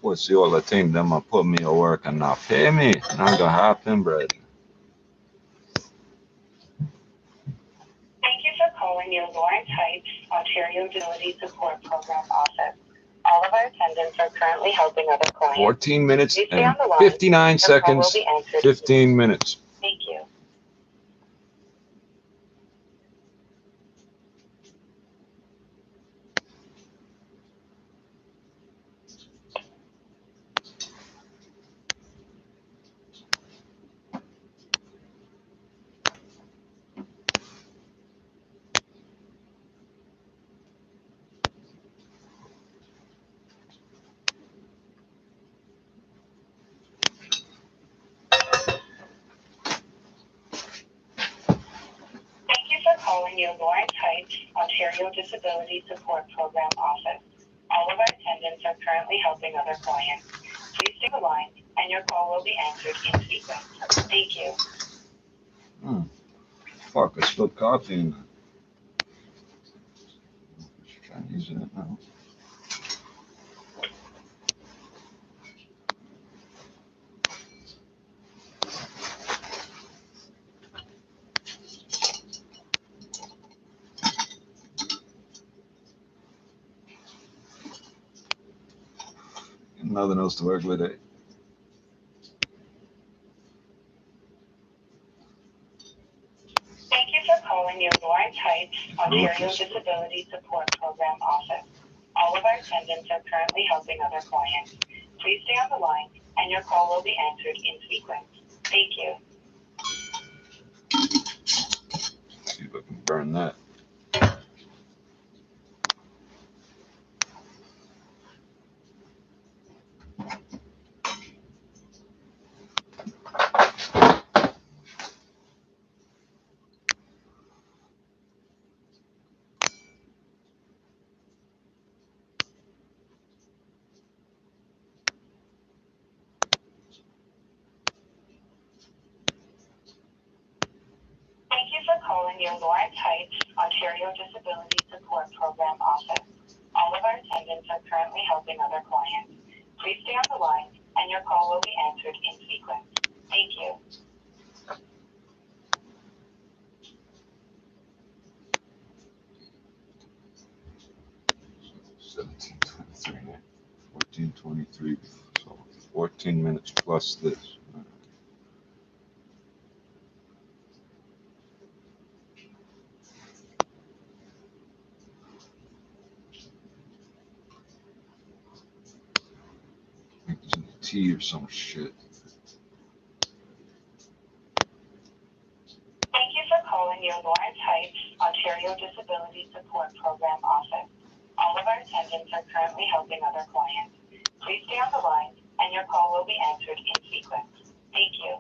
Pussy all the thing, them a put me to work and not pay me. Not gonna happen, bread. Thank you for calling your Lawrence Heights, Ontario Disability Support Program office. All of our attendants are currently helping other clients. 14 minutes Please stay and on the line. 59 Your call will seconds. be answered. 15 minutes. Thank you. Thank you for calling your Lawrence Heights, Ontario Disability Support Program office. All of our attendants are currently helping other clients. Please stay on the line, and your call will be answered in sequence. Thank you. Fuck, I spilled coffee in there. Chinese in it now. Nothing else to work with it. Thank you for calling your Lawrence Heights, Ontario Disability Support Program office. All of our attendants are currently helping other clients. Please stay on the line, and your call will be answered in sequence. Thank you. See if I can burn that. Thank you for calling your Lawrence Heights, Ontario Disability Support Program office. All of our attendants are currently helping other clients. Please stay on the line, and your call will be answered in sequence. Thank you. $17.23, 14.23, so 14 minutes plus this. Tea or some shit. Thank you for calling your Lawrence Heights, Ontario Disability Support Program office. All of our attendants are currently helping other clients. Please stay on the line, and your call will be answered in sequence. Thank you.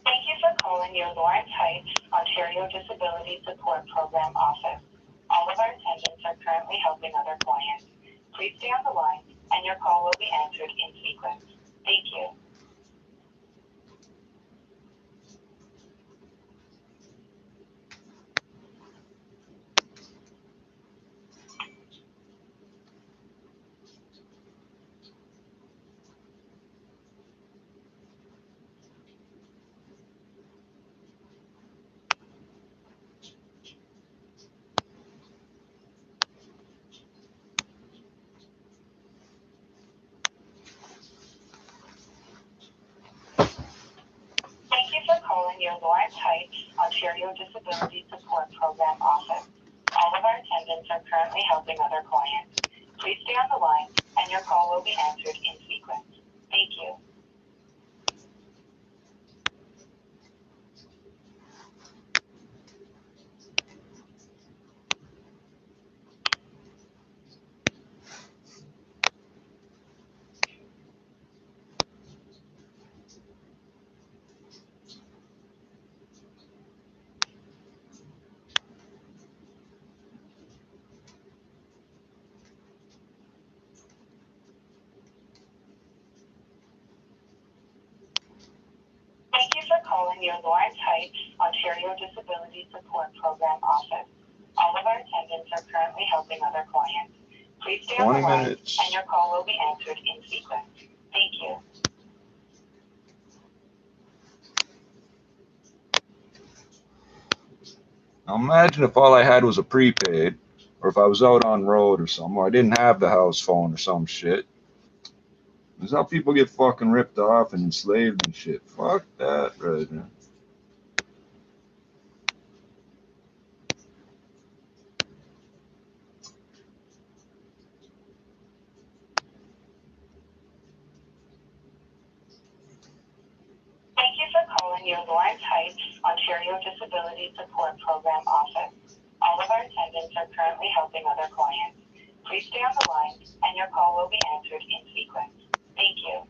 Thank you for calling your Lawrence Heights, Ontario Disability Support Program office. All of our attendants are currently helping other clients. Please stay on the line, and your call will be answered in sequence. Thank you. Thank you for calling your Lawrence Heights, Ontario Disability Support Program office. All of our attendants are currently helping other clients. Please stay on the line, and your call will be answered in sequence. Thank you. near Lawrence Heights, Ontario Disability Support Program office. All of our attendants are currently helping other clients. Please stay on the 20 line minutes. and your call will be answered in sequence. Thank you. Now imagine if all I had was a prepaid, or if I was out on road or something, or I didn't have the house phone or some shit. That's how people get fucking ripped off and enslaved and shit. Fuck that right now. Thank you for calling your Lawrence Heights, Ontario Disability Support Program office. All of our attendants are currently helping other clients. Please stay on the line and your call will be answered in sequence. Thank you.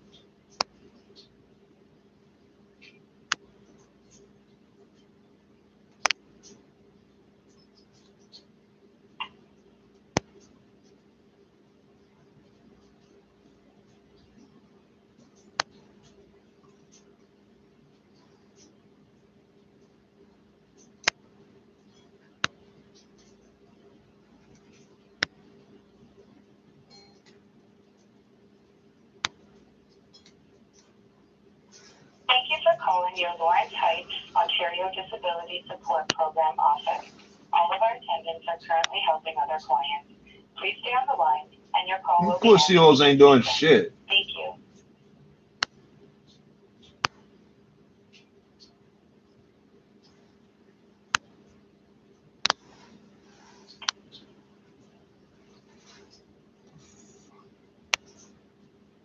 Thank you for calling your Lawrence Heights, Ontario Disability Support Program office. All of our attendants are currently helping other clients. Please stay on the line and your call will be Pussy holes answered in ain't doing sequence. shit. Thank you.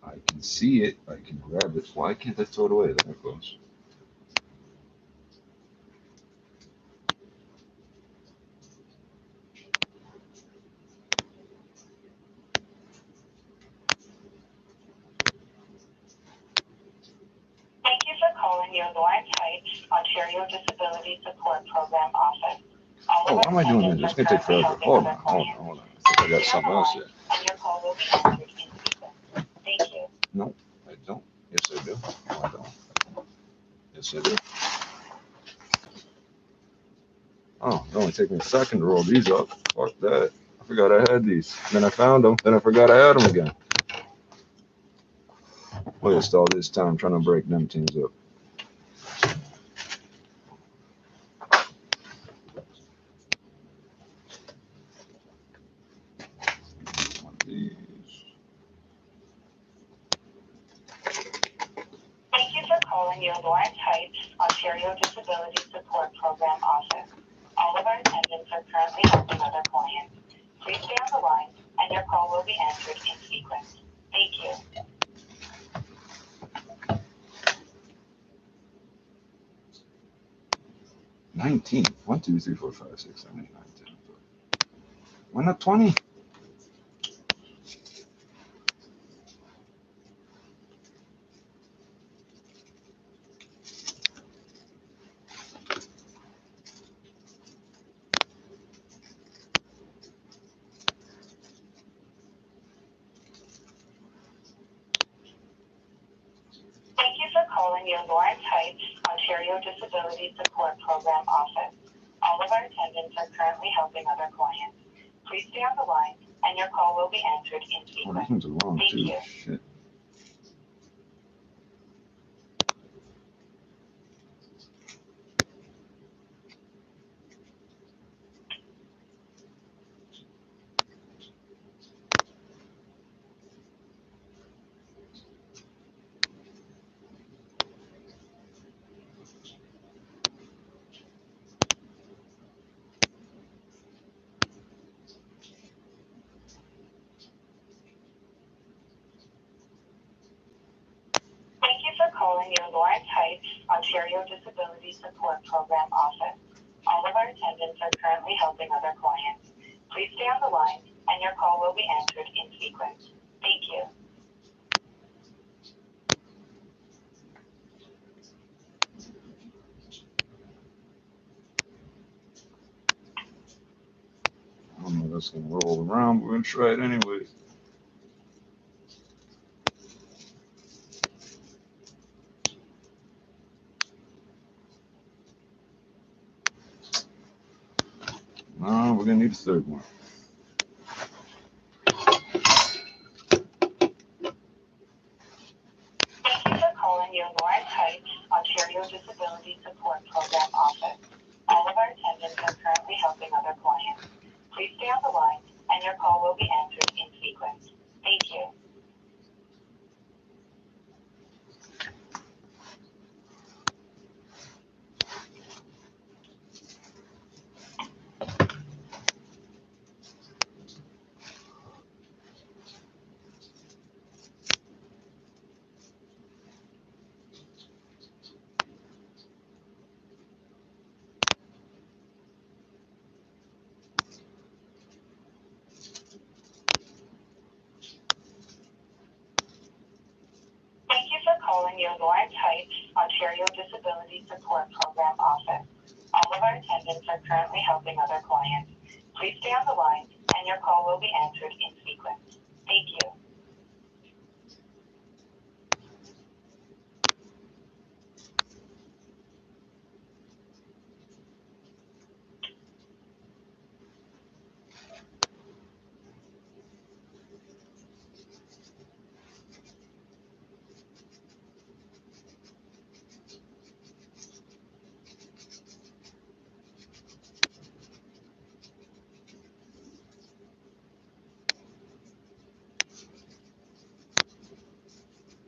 I can see it. I can grab it. Why can't I throw it away? There it goes. Thank you for calling your Lawrence Heights, Ontario Disability Support Program office. All Oh, of why our am I doing this? attendants It's are gonna take currently forever. helping Hold other on, hold on, clients. hold on. I think I got Stay on something the else line here. and your call will be answered in sequence. Thank you. No, I don't. Yes, I do. No, I don't. Yes, I do. Oh, it only took me a second to roll these up. Fuck that. I forgot I had these. Then I found them. Then I forgot I had them again. Wasted all this time trying to break them things up. These. Thank you for calling your Lawrence Heights, Ontario Disability Support Program office. All of our attendants are currently helping other clients. Please stay on the line and your call will be answered in sequence. Thank you. $19. 1, 2, 3, 4, 5, 6, 7, 8, 9, 10. Why not 20? Thank you for calling your Lawrence Heights, Ontario Disability Support Program office. All of our attendants are currently helping other clients. Please stay on the line and your call will be answered in Oh, these sequence. ones are long Thank too. you. Shit. Thank you for calling your Lawrence Heights, Ontario Disability Support Program office. All of our attendants are currently helping other clients. Please stay on the line and your call will be answered in sequence. Thank you. I don't know if that's gonna roll around, but we're gonna try it anyway. gonna need a third one. Thank you for calling your Lawrence Heights, Ontario Disability Support Program office. All of our attendants are currently helping other clients. Please stay on the line, and your call will be answered in sequence. Thank you. Thank you for calling your Lawrence Heights, Ontario Disability Support Program office. All of our attendants are currently helping other clients. Please stay on the line, and your call will be answered in sequence. Thank you.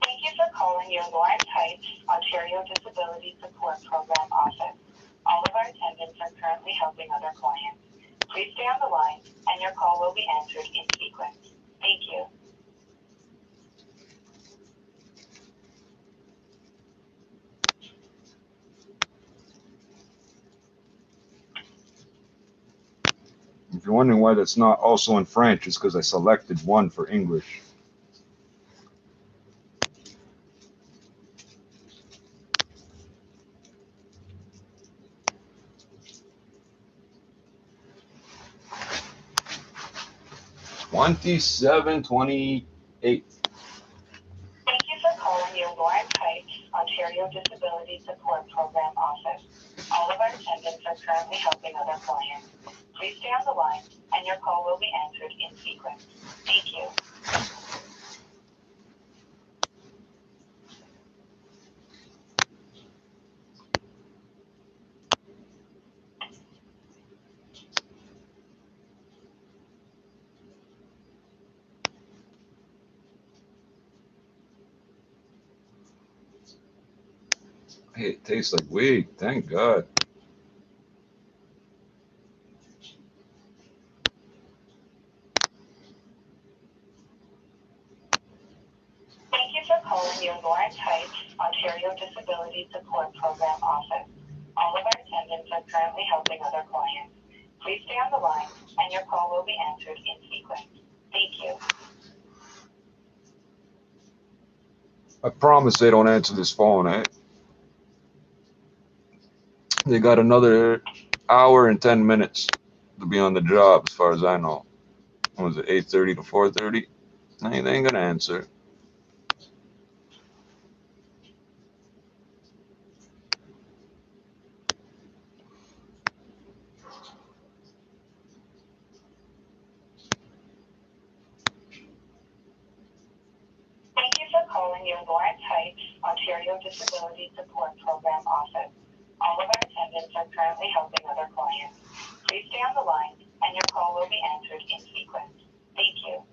Thank you for calling your Lawrence Heights, Ontario Disability Support Program office. All of our attendants are currently helping other clients. Please stay on the line, and your call will be answered in sequence. Thank you. If you're wondering why that's not also in French, it's because I selected one for English. $27.28. Thank you for calling your Lawrence Heights, Ontario Disability Support Program office. All of our attendants are currently helping other clients. Please stay on the line, and your call will be answered in sequence. Thank you. Hey, it tastes like weed. Thank God. Thank you for calling your Lawrence Heights, Ontario Disability Support Program office. All of our attendants are currently helping other clients. Please stay on the line, and your call will be answered in sequence. Thank you. I promise they don't answer this phone, eh? They got another hour and 10 minutes to be on the job, as far as I know. What was it, 8:30 to 4:30? They ain't gonna answer. Thank you for calling your Lawrence Heights, Ontario Disability Support Program office. All of our attendants are currently helping other clients. Please stay on the line, and your call will be answered in sequence. Thank you.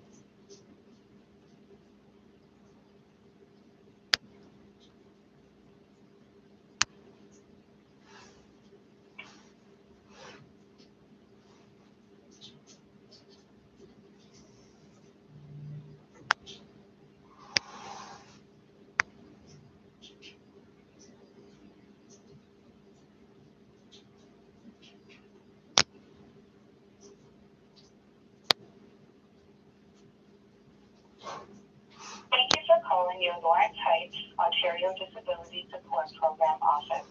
Thank you for calling your Lawrence Heights, Ontario Disability Support Program office.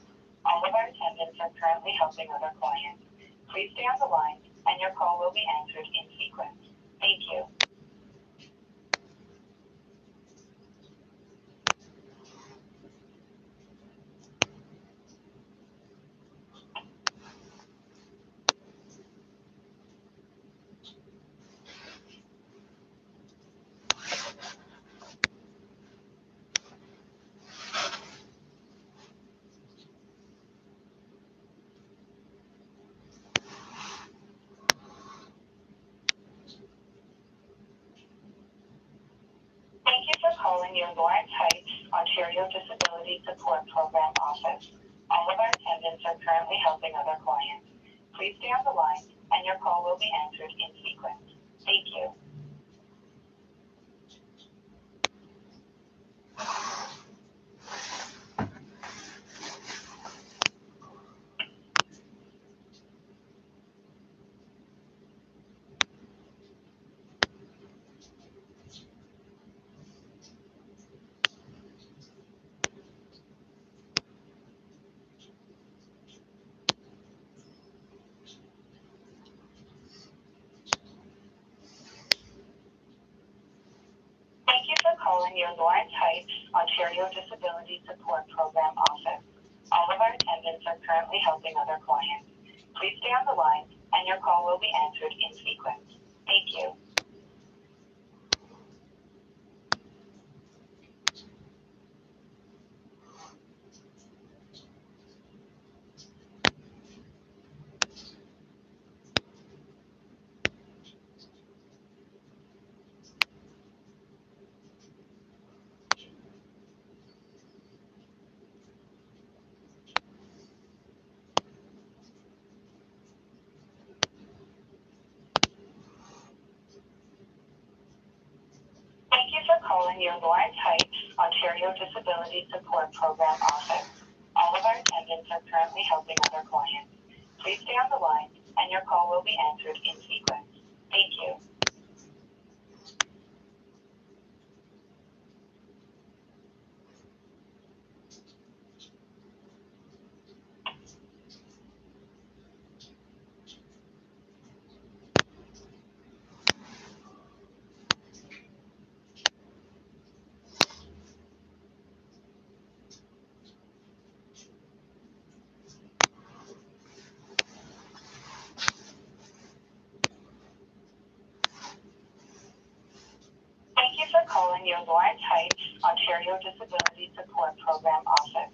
All of our attendants are currently helping other clients. Please stay on the line, and your call will be answered in sequence. Thank you. near Lawrence Heights, Ontario Disability Support Program office. All of our attendants are currently helping other clients. Please stay on the line, and your call will be answered in sequence. Thank you. Thank you for calling your Lawrence Heights, Ontario Disability Support Program office. All of our attendants are currently helping other clients. Please stay on the line, and your call will be answered in sequence. Thank you. Thank you for calling your Lawrence Heights, Ontario Disability Support Program office. All of our attendants are currently helping other clients. Please stay on the line, and your call will be answered in sequence. Thank you. Thank you for calling your Lawrence Heights, Ontario Disability Support Program office.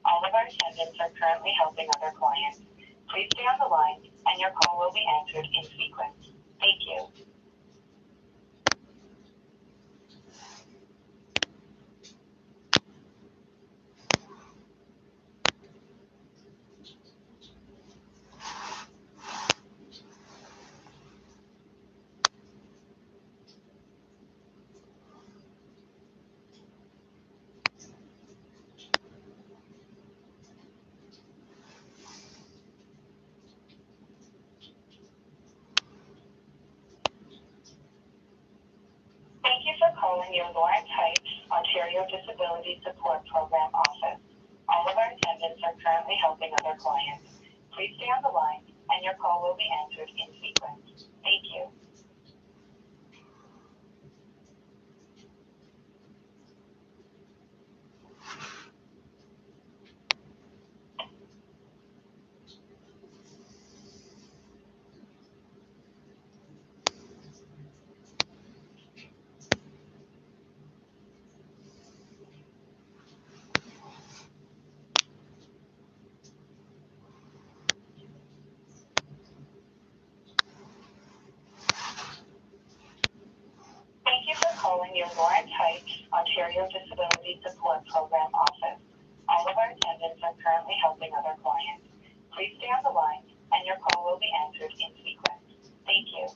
All of our attendants are currently helping other clients. Please stay on the line, and your call will be answered in sequence. Thank you. Thank you for calling your Lawrence Heights, Ontario Disability Support Program office. All of our attendants are currently helping other clients. Please stay on the line, and your call will be answered in sequence. Thank you. Thank you for calling your Lawrence Heights, Ontario Disability Support Program office. All of our attendants are currently helping other clients. Please stay on the line, and your call will be answered in sequence. Thank you.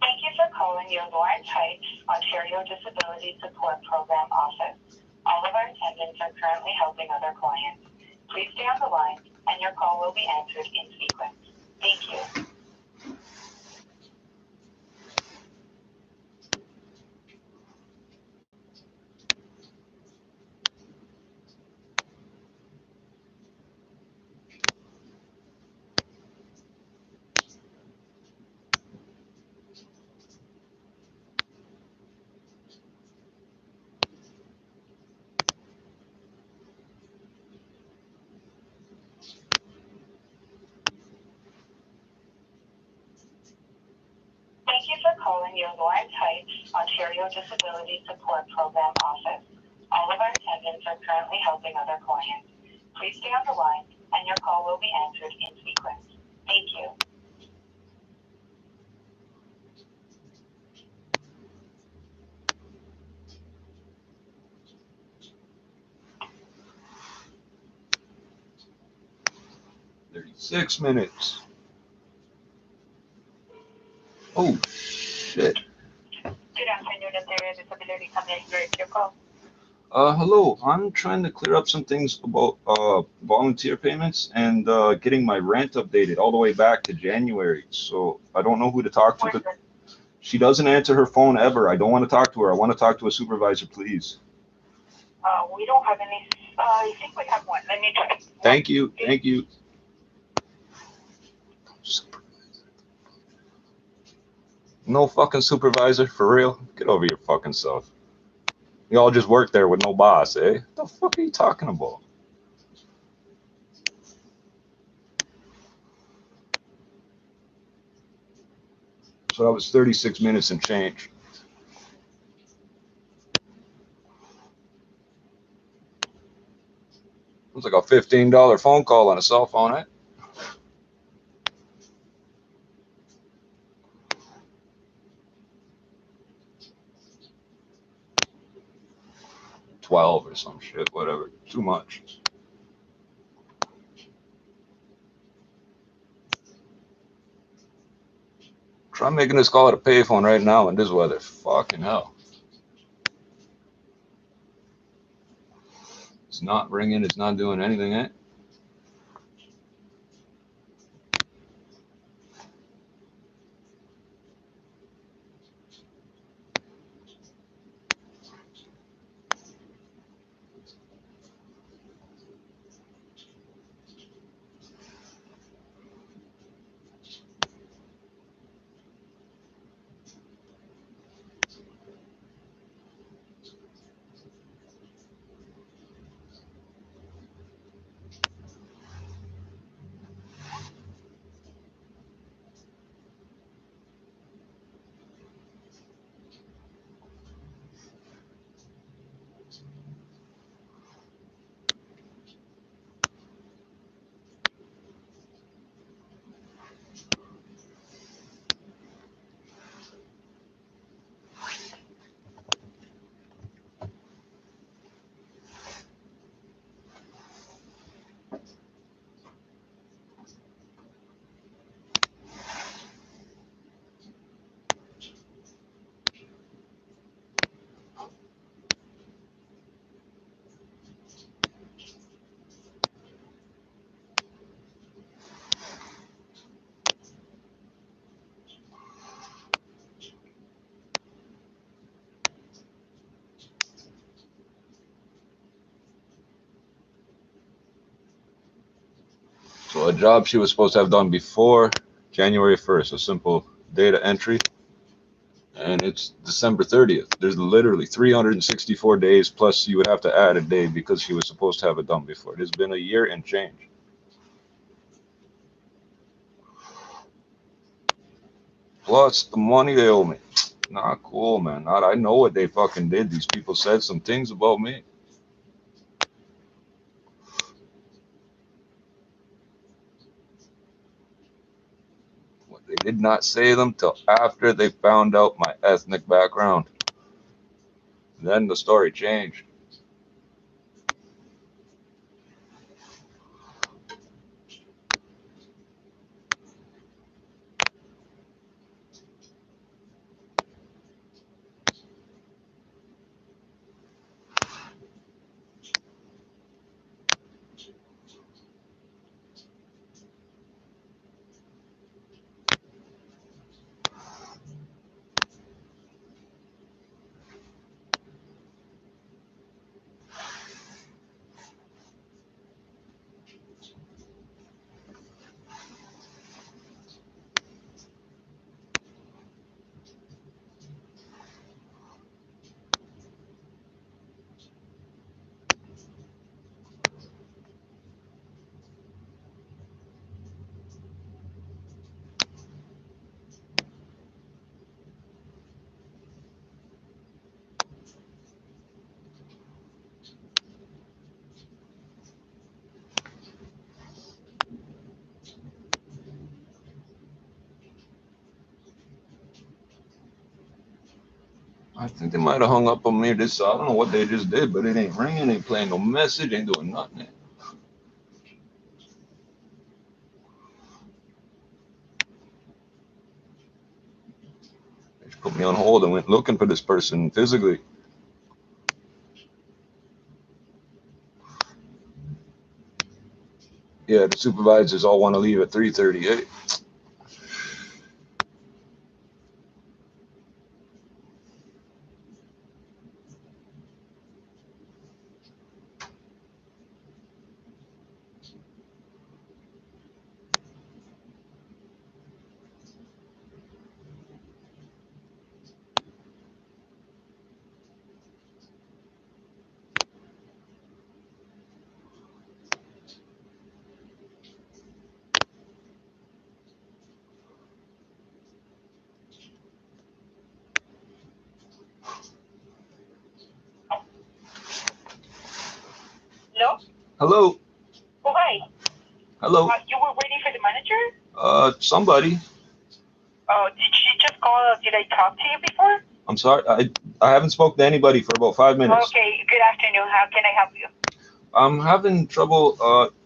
Thank you for calling your Lawrence Heights, Ontario Disability Support Program office. All of our attendants are currently helping other clients. Please stay on the line, and your call will be answered in sequence. Thank you. calling Young Lions Heights, Ontario Disability Support Program office. All of our attendants are currently helping other clients. Please stay on the line, and your call will be answered in sequence. Thank you. "36 minutes. Oh, shit. Good afternoon, Ontario Disability. How may I direct your call? Hello. I'm trying to clear up some things about volunteer payments and getting my rent updated all the way back to January. So I don't know who to talk to. She doesn't answer her phone ever. I don't want to talk to her. I want to talk to a supervisor, please. We don't have any. I think we have one. Let me try. Thank you. Thank you. No fucking supervisor, for real? Get over your fucking self. You all just work there with no boss, eh? What the fuck are you talking about? So that was 36 minutes and change. It was like a $15 phone call on a cell phone, eh? $12 or some shit, whatever. Too much. Try making this call at a payphone right now in this weather. Fucking hell. It's not ringing. It's not doing anything, eh? So a job she was supposed to have done before January 1st, a simple data entry, and it's December 30th. There's literally 364 days, plus you would have to add a day because she was supposed to have it done before. It has been a year and change. Plus the money they owe me. Not cool, man. Not, I know what they fucking did. These people said some things about me. They did not say them till after they found out my ethnic background. Then the story changed. I think they might have hung up on me this. I don't know what they just did, but it ain't ringing, ain't playing no message, ain't doing nothing. They just put me on hold and went looking for this person physically. Yeah, the supervisors all want to leave at 3:38. Hello? Hello, Oh, hi. hello. You were waiting for the manager? Somebody. Oh, did she just call? Did I talk to you before? I'm sorry, I haven't spoken to anybody for about 5 minutes. Okay, good afternoon. How can I help you? I'm having trouble.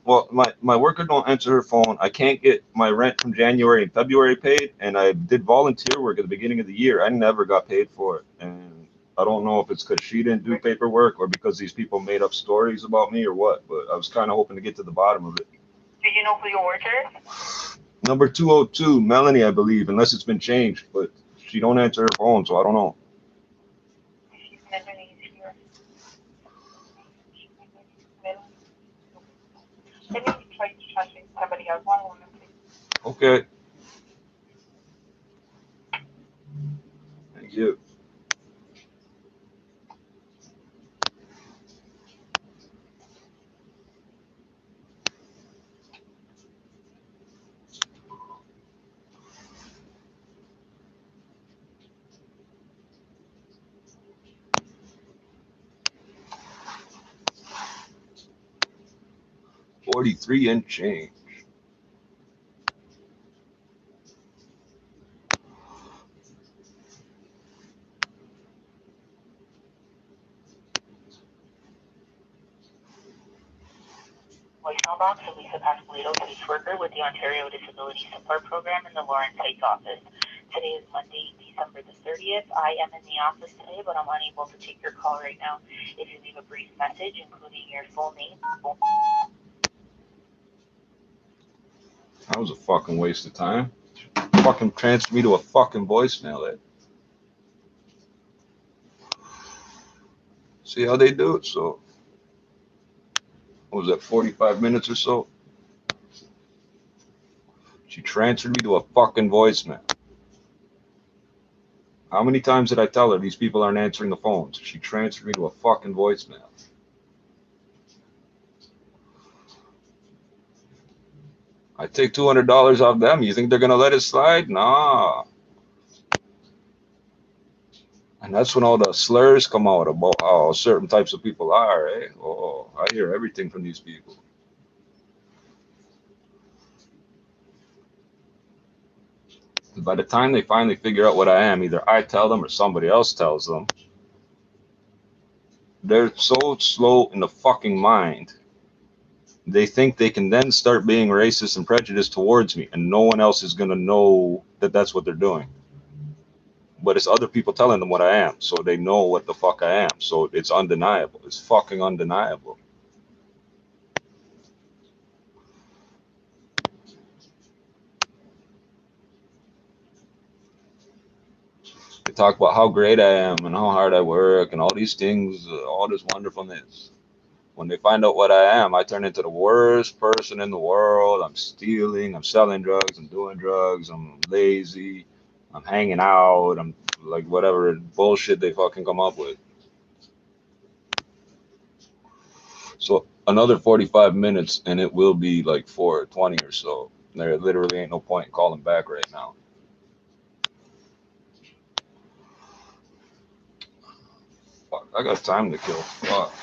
Well, my worker don't answer her phone. I can't get my rent from January and February paid, and I did volunteer work at the beginning of the year. I never got paid for it, and I don't know if it's because she didn't do paperwork or because these people made up stories about me or what. But I was kind of hoping to get to the bottom of it. Do you know who your worker is? Number 202, Melanie, I believe, unless it's been changed, but she don't answer her phone, so I don't know. She's Melanie is here. Let me try to translate somebody else. One moment, please. Okay. Thank you. $43 and change. Voicemail box, Elisa Pasqualito, caseworker with the Ontario Disability Support Program in the Lawrence Heights office. Today is Monday, December the 30th. I am in the office today, but I'm unable to take your call right now. If you leave a brief message, including your full name. That was a fucking waste of time. Fucking transfer me to a fucking voicemail. Ed. See how they do it. So, what was that, 45 minutes or so? She transferred me to a fucking voicemail. How many times did I tell her these people aren't answering the phones? She transferred me to a fucking voicemail. I take $200 off them. You think they're gonna let it slide? Nah. And that's when all the slurs come out about how certain types of people are, eh? Oh, I hear everything from these people. By the time they finally figure out what I am, either I tell them or somebody else tells them, they're so slow in the fucking mind. They think they can then start being racist and prejudiced towards me, and no one else is gonna know that that's what they're doing. But it's other people telling them what I am, so they know what the fuck I am. So it's undeniable. It's fucking undeniable. They talk about how great I am and how hard I work and all these things, all this wonderfulness. When they find out what I am, I turn into the worst person in the world. I'm stealing, I'm selling drugs, I'm doing drugs, I'm lazy, I'm hanging out, I'm like whatever bullshit they fucking come up with. So another 45 minutes and it will be like 4:20 or so. There literally ain't no point in calling back right now. Fuck, I got time to kill. Fuck.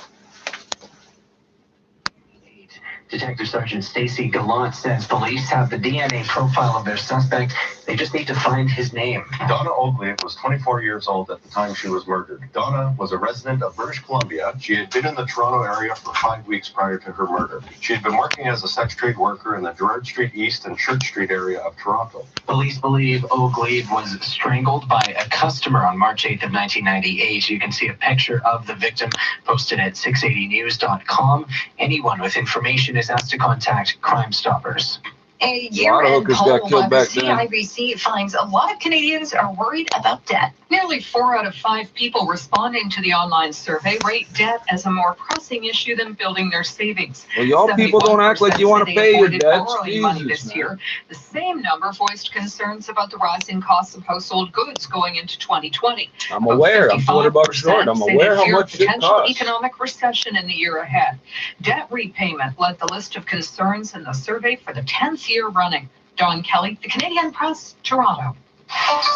Detective Sergeant Stacy Gallant says police have the DNA profile of their suspect. They just need to find his name. Donna Oakley was 24 years old at the time she was murdered. Donna was a resident of British Columbia. She had been in the Toronto area for 5 weeks prior to her murder. She had been working as a sex trade worker in the Gerrard Street East and Church Street area of Toronto. Police believe Oakley was strangled by a customer on March 8th of 1998. You can see a picture of the victim posted at 680news.com. Anyone with information is asked to contact Crime Stoppers. A year-end hookers poll got killed by the back then. CIBC finds a lot of Canadians are worried about debt. Nearly 4 out of 5 people responding to the online survey rate debt as a more pressing issue than building their savings. Well, y'all people don't act like you want to said they pay your avoided debts. borrowing money Jesus, this man. year. The same number voiced concerns about the rising costs of household goods going into 2020. I'm aware. I'm 40 bucks short. I'm aware how much it potential costs. economic recession in the year ahead. Debt repayment led the list of concerns in the survey for the 10th year running. Dawn Kelly, The Canadian Press, Toronto.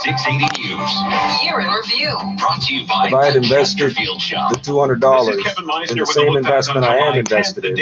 680 News. Year in review. Brought to you by If I had the invested Chesterfield Shop. the $200 in the same investment I am invested in,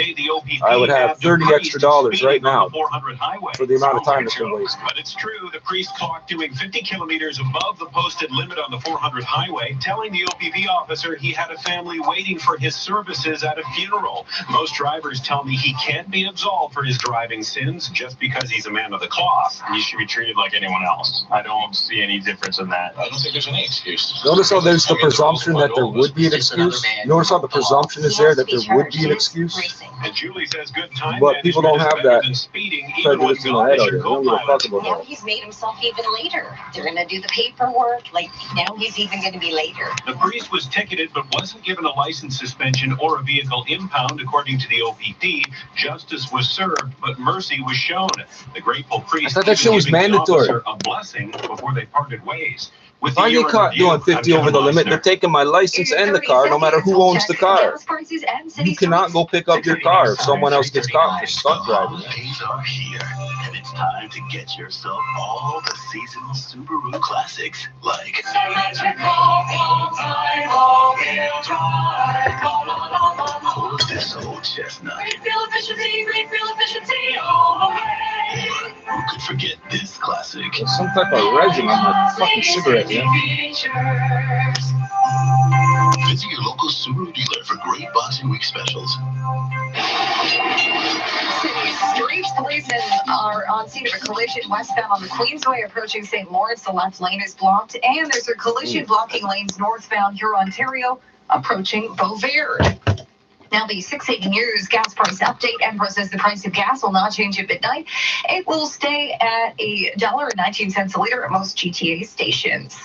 I would have $30 extra right now for the amount of time it's been wasted. But it's true, the priest clocked doing 50 kilometers above the posted limit on the 400 highway, telling the OPP officer he had a family waiting for his services at a funeral. Most drivers tell me he can't be absolved for his driving sins just because he's a man of the cloth. You should be treated like anyone else. I don't see any difference in that. I don't think there's any excuse. Notice how there's the presumption that there would be an excuse? Notice how the presumption is there that there would be an excuse? And Julie says good time But people don't management is have better that than speeding, even when prejudice in their God head is out your there. They don't give a co-pilot. fuck about Now that. he's made himself even later. They're going to do the paperwork. Like, now he's even going to be later. The priest was ticketed but wasn't given a license suspension or a vehicle impound, according to the OPP. Justice was served, but mercy was shown. The grateful priest I thought that shit was giving the mandatory. officer a blessing before they parted ways. With If I get caught doing 50 over the limit, they're taking my license and the car, no matter who owns the car. You cannot go pick up your car if someone else gets caught for stunt driving. Days are here, and it's time to get yourself all the seasonal Subaru classics, like oh, this old chestnut. Who could forget this classic? There's some type of resin on my fucking cigarette, man. Visit your local Subaru dealer for great Boxing Week specials. Strange policemen are on scene of a collision westbound on the Queensway approaching St. Lawrence. The left lane is blocked, and there's a collision blocking lanes northbound Huron, Ontario, approaching Beauvais. Now, the 680 News gas price update. Enbro says the price of gas will not change at midnight. It will stay at $1.19 a liter at most GTA stations.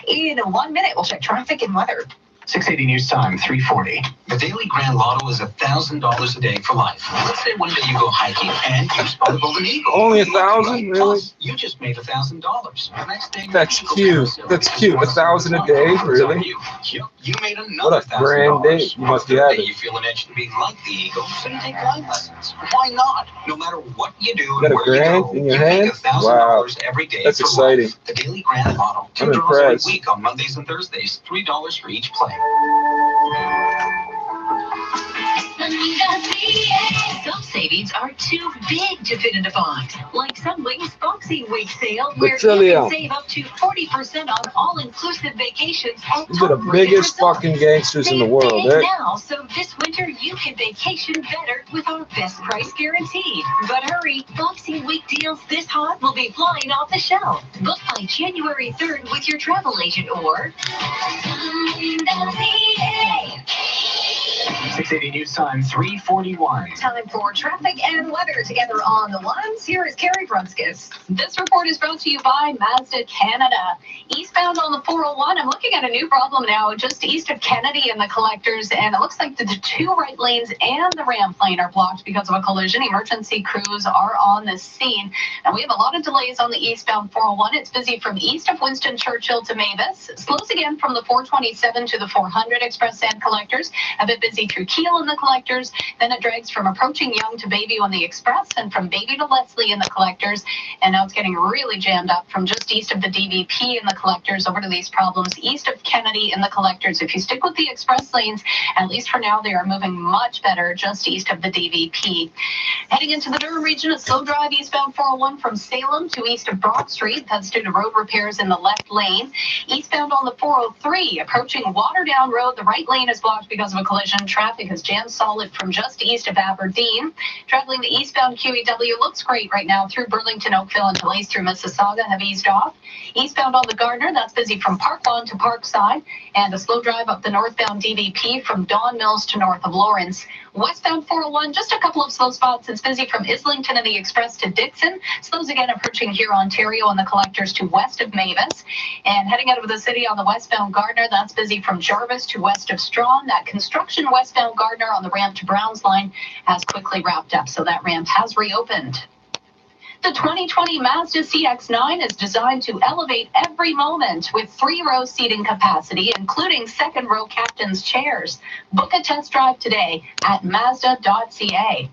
In 1 minute, we'll check traffic and weather. 680 News Time, 3:40. The Daily Grand Lotto is $1,000 a day for life. Let's say one day you go hiking and you spot a golden eagle. Only 1,000, really? Plus, you just made $1,000. The next day, That's the eagle cute. carousel That's is cute. 1,000 a day, really? You made another What a grand day. $1,000. You must be One day having. You feel an itch to be like the eagle, so you take flying lessons. Why not? No matter what you do, Got a and where grand you go, in your you make hand? $1,000 every day. That's for exciting. life. The Daily Grand Lotto. I'm 2 draws impressed. every week on Mondays and Thursdays. $3 for each play. Some savings are too big to fit into box. Like Sunwing's Boxing Week sale, The where you Trillium. can save up to 40% on all-inclusive vacations at These are the top biggest resorts. fucking gangsters in the Save world, big eh? now, so this winter you can vacation better with our best price guaranteed. But hurry, Boxing Week deals this hot will be flying off the shelf. Book by January 3rd with your travel agent or 680 News Time, 3:41. Time for traffic and weather together on the ones. Here is Carrie Brunskis. This report is brought to you by Mazda Canada. Eastbound on the 401, I'm looking at a new problem now just east of Kennedy and the collectors, and it looks like the 2 right lanes and the ramp lane are blocked because of a collision. Emergency crews are on the scene. And we have a lot of delays on the eastbound 401. It's busy from east of Winston Churchill to Mavis. Slows again from the 427 to the 400 express and collectors. A bit busy through through Kiel in the collectors. Then it drags from approaching Yonge to Bayview on the express and from Bayview to Leslie in the collectors. And now it's getting really jammed up from just east of the DVP in the collectors over to these problems east of Kennedy in the collectors. If you stick with the express lanes, at least for now, they are moving much better just east of the DVP. Heading into the Durham region, a slow drive eastbound 401 from Salem to east of Broad Street. That's due to road repairs in the left lane. Eastbound on the 403, approaching Waterdown Road, the right lane is blocked because of a collision. Traffic is jammed solid from just east of Aberdeen. Traveling the eastbound QEW looks great right now through Burlington, Oakville, and delays through Mississauga have eased off. Eastbound on the Gardner, that's busy from Park Lawn to Parkside, and a slow drive up the northbound DVP from Don Mills to north of Lawrence. Westbound 401, just a couple of slow spots. It's busy from Islington and the Express to Dixon. Slows again approaching here Ontario and the collectors to west of Mavis. And heading out of the city on the westbound Gardner, that's busy from Jarvis to west of Strawn. That construction westbound Gardner on the ramp to Browns line has quickly wrapped up, so that ramp has reopened. The 2020 Mazda CX-9 is designed to elevate every moment with 3-row seating capacity, including second-row captain's chairs. Book a test drive today at Mazda.ca.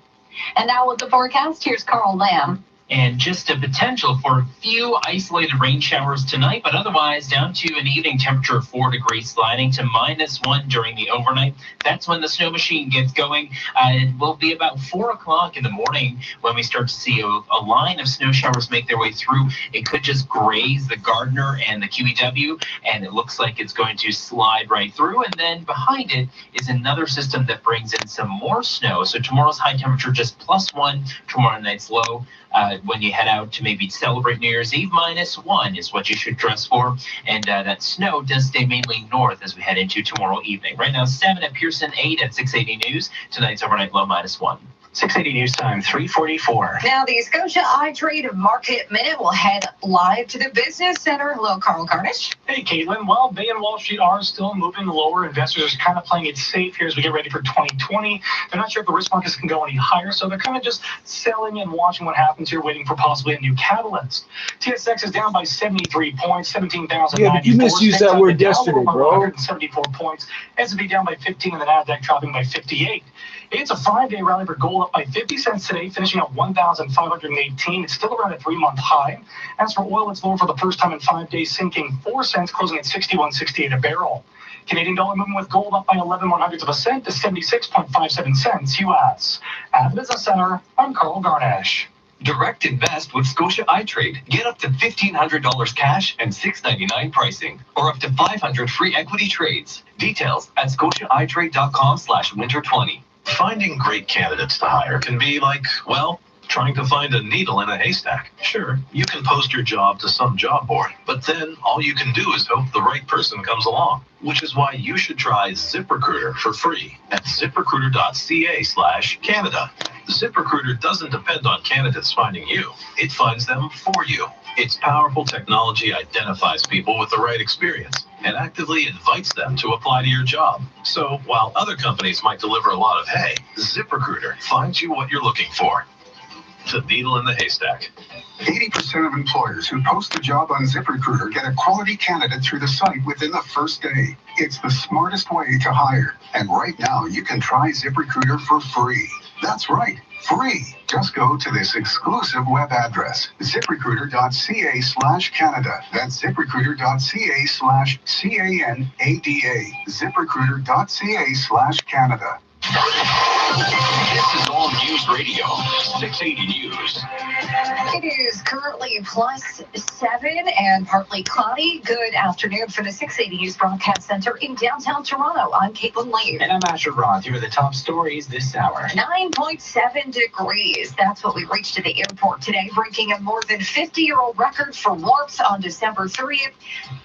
And now with the forecast, here's Carl Lamb. And just a potential for a few isolated rain showers tonight, but otherwise down to an evening temperature of 4 degrees, sliding to -1 during the overnight. That's when the snow machine gets going. It will be about 4 o'clock in the morning when we start to see a line of snow showers make their way through. It could just graze the Gardner and the QEW, and it looks like it's going to slide right through. And then behind it is another system that brings in some more snow. So tomorrow's high temperature just +1, tomorrow night's low. When you head out to maybe celebrate New Year's Eve, -1 is what you should dress for. And that snow does stay mainly north as we head into tomorrow evening. Right now, 7 at Pearson, 8 at 680 News. Tonight's overnight low -1. 680 News Time, 3:44. Now, the Scotia iTrade Market Minute will head live to the Business Center. Hello, Carl Garnish. Hey, Caitlin. Well, Bay and Wall Street are still moving lower. Investors are kind of playing it safe here as we get ready for 2020. They're not sure if the risk markets can go any higher, so they're kind of just selling and watching what happens here, waiting for possibly a new catalyst. TSX is down by 73 points, 17,000. Yeah, but you misused that word yesterday, bro. 174 points. S&P down by 15, and the Nasdaq dropping by 58. It's a 5-day rally for gold, up by 50 cents today, finishing at 1,518. It's still around a 3-month high. As for oil, it's lower for the first time in 5 days, sinking 4 cents, closing at 61.68 a barrel. Canadian dollar moving with gold up by 11/100ths of a cent to 76.57 cents U.S. At the Business Center, I'm Carl Garnish. Direct invest with Scotia iTrade. Get up to $1,500 cash and $6.99 pricing, or up to 500 free equity trades. Details at scotiaitrade.com/winter20. Finding great candidates to hire can be like, well, trying to find a needle in a haystack. Sure, you can post your job to some job board, but then all you can do is hope the right person comes along, which is why you should try ZipRecruiter for free at ziprecruiter.ca/Canada. ZipRecruiter doesn't depend on candidates finding you. It finds them for you. Its powerful technology identifies people with the right experience and actively invites them to apply to your job. So while other companies might deliver a lot of hay, ZipRecruiter finds you what you're looking for. The needle in the haystack. 80% of employers who post a job on ZipRecruiter get a quality candidate through the site within the first day. It's the smartest way to hire. And right now, you can try ZipRecruiter for free. That's right, free. Just go to this exclusive web address, ziprecruiter.ca/Canada. That's ziprecruiter.ca/CANADA. ziprecruiter.ca/Canada. This is All News Radio, 680 News. It is currently +7 and partly cloudy. Good afternoon for the 680 News Broadcast Center in downtown Toronto. I'm Caitlin Lee. And I'm Asher Roth. Here are the top stories this hour. 9.7 degrees. That's what we reached at the airport today, breaking a more than 50-year-old record for warmth on December 30th.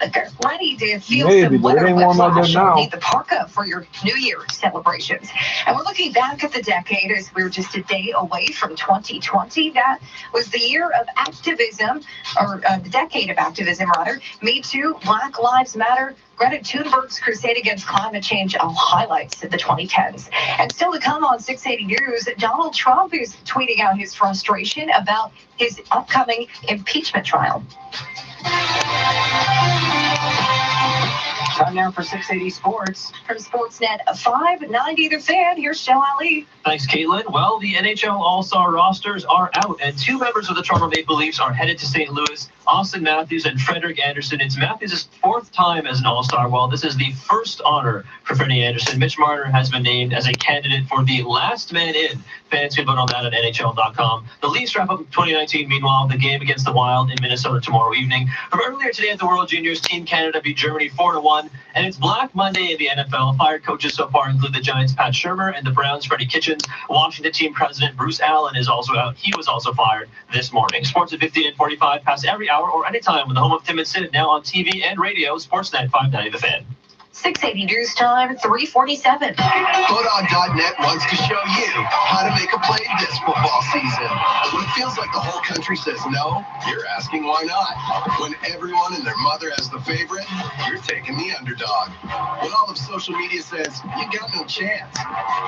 But get ready to feel some weather whiplash. You'll need the parka for your New Year celebrations. And we're looking back at the decade as we're just a day away from 2020. That was the year of activism, or the decade of activism, rather. Me Too, Black Lives Matter, Greta Thunberg's crusade against climate change, all highlights of the 2010s. And still to come on 680 News, Donald Trump is tweeting out his frustration about his upcoming impeachment trial. Time now for 680 Sports. From Sportsnet 590 The Fan, here's Joe Ali. Thanks, Caitlin. Well, the NHL All-Star rosters are out, and two members of the Toronto Maple Leafs are headed to St. Louis, Austin Matthews and Frederik Andersen. It's Matthews' fourth time as an All-Star. Well, this is the first honor for Freddie Andersen. Mitch Marner has been named as a candidate for the last man in. Fans can vote on that at NHL.com. The Leafs wrap up 2019. Meanwhile, the game against the Wild in Minnesota tomorrow evening. From earlier today at the World Juniors, Team Canada beat Germany 4-1, and it's Black Monday in the NFL. Fired coaches so far include the Giants' Pat Shurmur and the Browns' Freddie Kitchens. Washington team president Bruce Allen is also out. He was also fired this morning. Sports at 15 and 45 past every hour or anytime with the home of Tim and Sid, now on TV and radio. Sportsnet 590 The Fan. 680 News Time, 347. Bodog.net wants to show you how to make a play this football season. When it feels like the whole country says no, you're asking why not. When everyone and their mother has the favorite, you're taking the underdog. When all of social media says, you got no chance,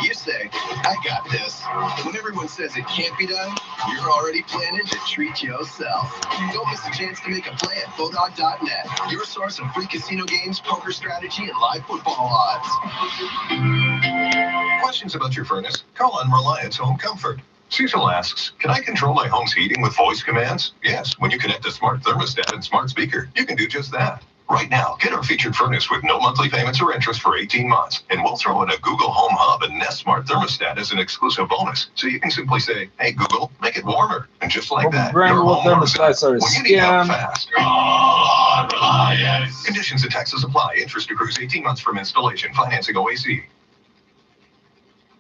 you say, I got this. When everyone says it can't be done, you're already planning to treat yourself. Don't miss a chance to make a play at Bodog.net, your source of free casino games, poker strategy, and live football odds. Questions about your furnace? Call on Reliance Home Comfort. Cecil asks, can I control my home's heating with voice commands? Yes, when you connect a smart thermostat and smart speaker, you can do just that. Right now, get our featured furnace with no monthly payments or interest for 18 months, and we'll throw in a Google Home Hub and Nest Smart Thermostat as an exclusive bonus. So you can simply say, hey, Google, make it warmer. And just like that, your home warms up when you need help fast. Conditions and taxes apply. Interest accrues 18 months from installation. Financing OAC.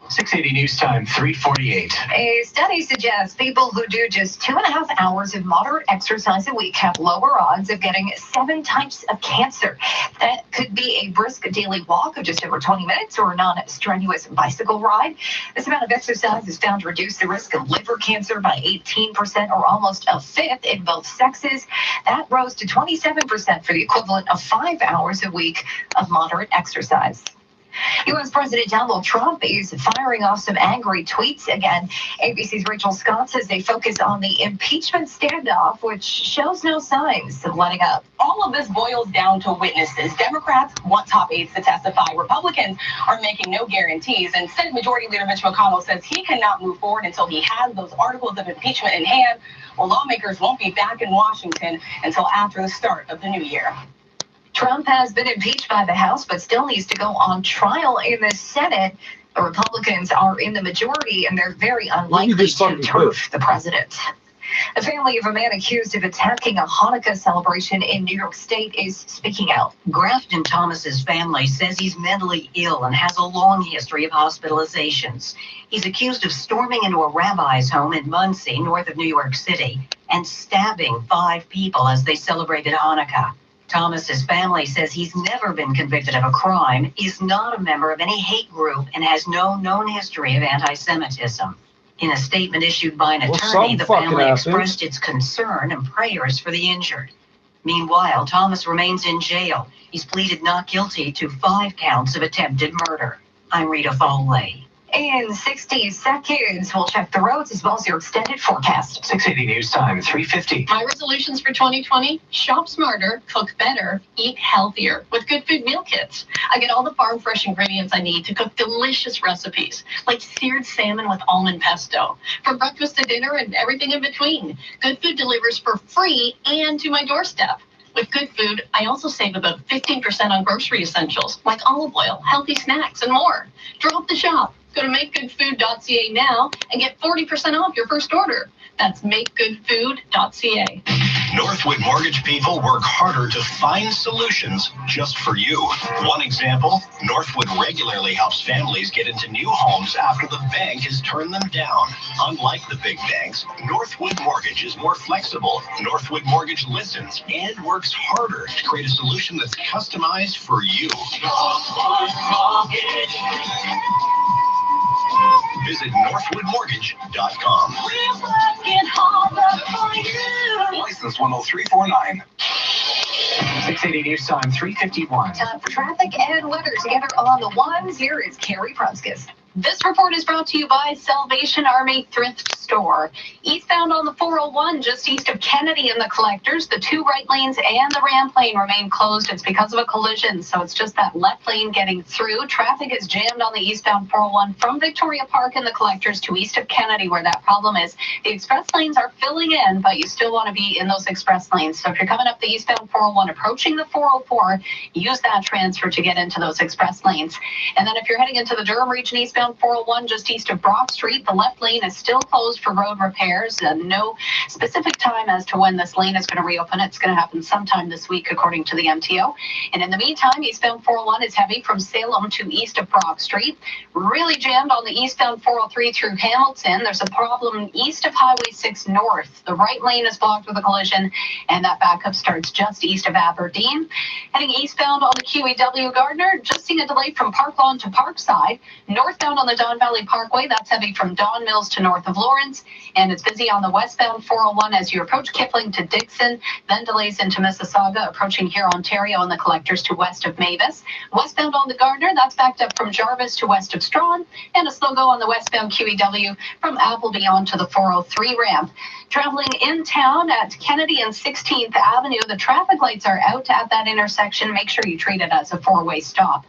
680 News Time, 348. A study suggests people who do just 2.5 hours of moderate exercise a week have lower odds of getting 7 types of cancer. That could be a brisk daily walk of just over 20 minutes or a non-strenuous bicycle ride. This amount of exercise is found to reduce the risk of liver cancer by 18% or almost a fifth in both sexes. That rose to 27% for the equivalent of 5 hours a week of moderate exercise. U.S. President Donald Trump is firing off some angry tweets again. ABC's Rachel Scott says they focus on the impeachment standoff, which shows no signs of letting up. All of this boils down to witnesses. Democrats want top aides to testify. Republicans are making no guarantees. And Senate Majority Leader Mitch McConnell says he cannot move forward until he has those articles of impeachment in hand. Well, lawmakers won't be back in Washington until after the start of the new year. Trump has been impeached by the House, but still needs to go on trial in the Senate. The Republicans are in the majority, and they're very unlikely to turf the president. The family of a man accused of attacking a Hanukkah celebration in New York State is speaking out. Grafton Thomas's family says he's mentally ill and has a long history of hospitalizations. He's accused of storming into a rabbi's home in Muncie, north of New York City, and stabbing 5 people as they celebrated Hanukkah. Thomas's family says he's never been convicted of a crime, is not a member of any hate group, and has no known history of anti-Semitism. In a statement issued by an attorney, the family expressed its concern and prayers for the injured. Meanwhile, Thomas remains in jail. He's pleaded not guilty to 5 counts of attempted murder. I'm Rita Foley. In 60 seconds, we'll check the roads as well as your extended forecast. 680 News Time, 350. My resolutions for 2020, shop smarter, cook better, eat healthier with Good Food meal kits. I get all the farm fresh ingredients I need to cook delicious recipes, like seared salmon with almond pesto, from breakfast to dinner and everything in between. Good Food delivers for free and to my doorstep. With Good Food, I also save about 15% on grocery essentials, like olive oil, healthy snacks, and more. Drop the shop. Go to makegoodfood.ca now and get 40% off your first order. That's makegoodfood.ca. Northwood Mortgage people work harder to find solutions just for you. One example, Northwood regularly helps families get into new homes after the bank has turned them down. Unlike the big banks, Northwood Mortgage is more flexible. Northwood Mortgage listens and works harder to create a solution that's customized for you. Northwood Mortgage. Visit northwoodmortgage.com. We're working harder for you. License 10349. 680 News Time, 351. Time for traffic and weather together on the ones. Here is Carrie Prunskis. This report is brought to you by Salvation Army Thrift Store. Eastbound on the 401, just east of Kennedy and the Collectors, the two right lanes and the ramp lane remain closed. It's because of a collision, so it's just that left lane getting through. Traffic is jammed on the eastbound 401 from Victoria Park and the Collectors to east of Kennedy, where that problem is. The express lanes are filling in, but you still want to be in those express lanes. So if you're coming up the eastbound 401, approaching the 404, use that transfer to get into those express lanes. And then if you're heading into the Durham region eastbound 401, just east of Brock Street, the left lane is still closed for road repairs. No specific time as to when this lane is going to reopen. It's going to happen sometime this week, according to the MTO. And in the meantime, eastbound 401 is heavy from Salem to east of Brock Street. Really jammed on the eastbound 403 through Hamilton. There's a problem east of Highway 6 North. The right lane is blocked with a collision, and that backup starts just east of Aberdeen. Heading eastbound on the QEW Gardner, just seeing a delay from Park Lawn to Parkside. Northbound on the Don Valley Parkway, that's heavy from Don Mills to north of Lawrence, and it's busy on the westbound 401 as you approach Kipling to Dixon, then delays into Mississauga, approaching here Ontario and the Collectors to west of Mavis. Westbound on the Gardner, that's backed up from Jarvis to west of Strawn, and a slow go on the westbound QEW from Appleby on to the 403 ramp. Traveling in town at Kennedy and 16th Avenue, the traffic lights are out at that intersection. Make sure you treat it as a four-way stop.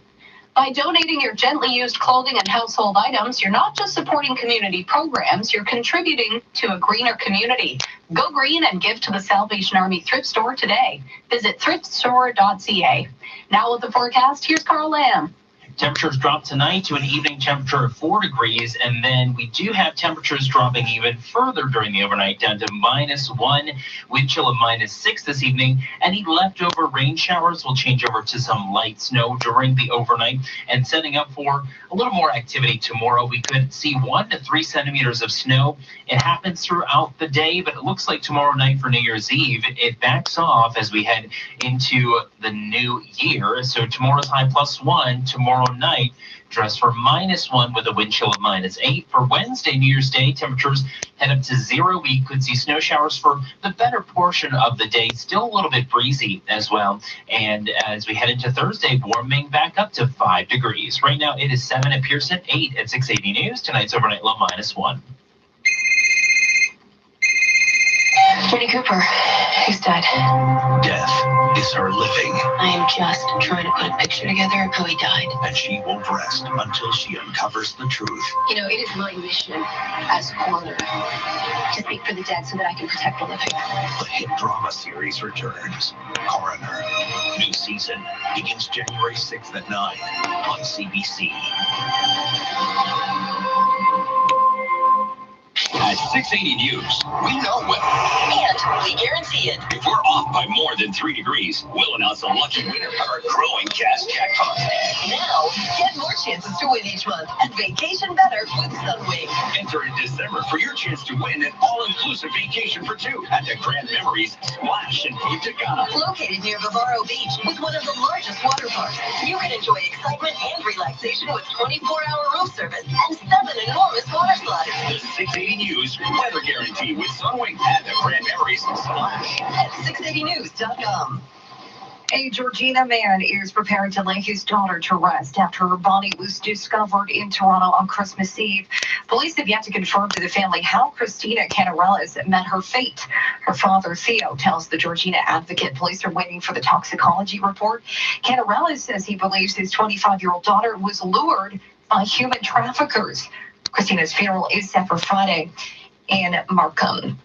By donating your gently used clothing and household items, you're not just supporting community programs, you're contributing to a greener community. Go green and give to the Salvation Army Thrift Store today. Visit thriftstore.ca. Now with the forecast, here's Carl Lamb. Temperatures drop tonight to an evening temperature of 4 degrees, and then we do have temperatures dropping even further during the overnight down to -1, wind chill of -6 this evening. Any leftover rain showers will change over to some light snow during the overnight, and setting up for a little more activity tomorrow. We could see 1 to 3 centimeters of snow. It happens throughout the day, but it looks like tomorrow night for New Year's Eve, it backs off as we head into the new year. So tomorrow's high +1, tomorrow night dress for -1 with a wind chill of -8. For Wednesday, New Year's Day, temperatures head up to 0. We could see snow showers for the better portion of the day. Still a little bit breezy as well. And as we head into Thursday, warming back up to 5 degrees. Right now it is 7 at Pearson, 8 at 680 News. Tonight's overnight low -1. Jenny Cooper, he's died. Death is her living. I am just trying to put a picture together of how he died. And she won't rest until she uncovers the truth. You know, it is my mission as a coroner to speak for the dead so that I can protect the living. The hit drama series returns. Coroner. New season begins January 6th at 9 on CBC. At 680 News, we know weather. And we guarantee it. If we're off by more than 3 degrees, we'll announce a lucky winner of our growing cash jackpot. Now, get more chances to win each month at Vacation Better with Sunwing. Enter in December for your chance to win an all-inclusive vacation for 2 at the Grand Memories Splash in Punta Cana. Located near Bavaro Beach with one of the largest water parks, you can enjoy excitement and relaxation with 24-hour room service and 7 enormous water slides. The 680 News weather guarantee with Sunwing at the Grand Memories Splash at 680news.com. A Georgina man is preparing to lay his daughter to rest after her body was discovered in Toronto on Christmas Eve. Police have yet to confirm to the family how Christina Canarellas met her fate. Her father, Theo, tells the Georgina Advocate police are waiting for the toxicology report. Canarellas says he believes his 25-year-old daughter was lured by human traffickers. Christina's funeral is set for Friday in Markham.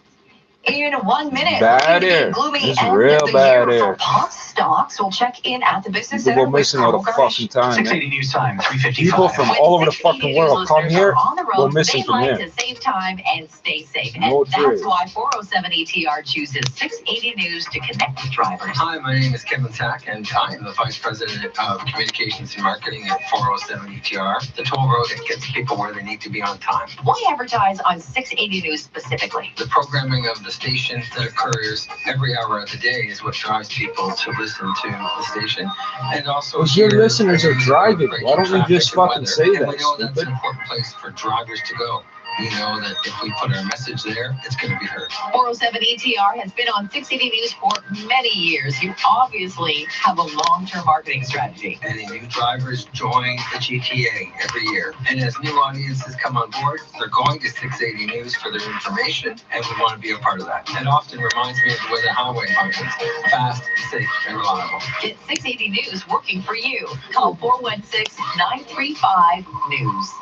In 1 minute, Bad air. gloomy It's end real of the bad year air. for pot stocks. We'll check in at the business People center go with missing all the Carl Gersh. fucking time. 680 Man. News Time, 3:55. People from all over the fucking world come here, on the go road. missing They from like here. to save time and stay safe. No And that's trade. why 407 ETR chooses 680 News to connect with drivers. Hi, my name is Kevin Tack, and I am the Vice President of Communications and Marketing at 407 ETR, the toll road that gets people where they need to be on time. Why advertise on 680 News specifically? The programming of the station that occurs every hour of the day is what drives people to listen to the station. And also, Well, your here, listeners are driving. Why don't we just traffic and fucking weather. say And that, we know that's stupid? an important place for drivers to go. we know that if we put our message there, it's going to be heard. 407 ETR has been on 680 News for many years. You obviously have a long-term marketing strategy. Many new drivers join the GTA every year. And as new audiences come on board, they're going to 680 News for their information, and we want to be a part of that. It often reminds me of the way the highway functions: fast, safe, and reliable. Get 680 News working for you. Call 416-935-NEWS.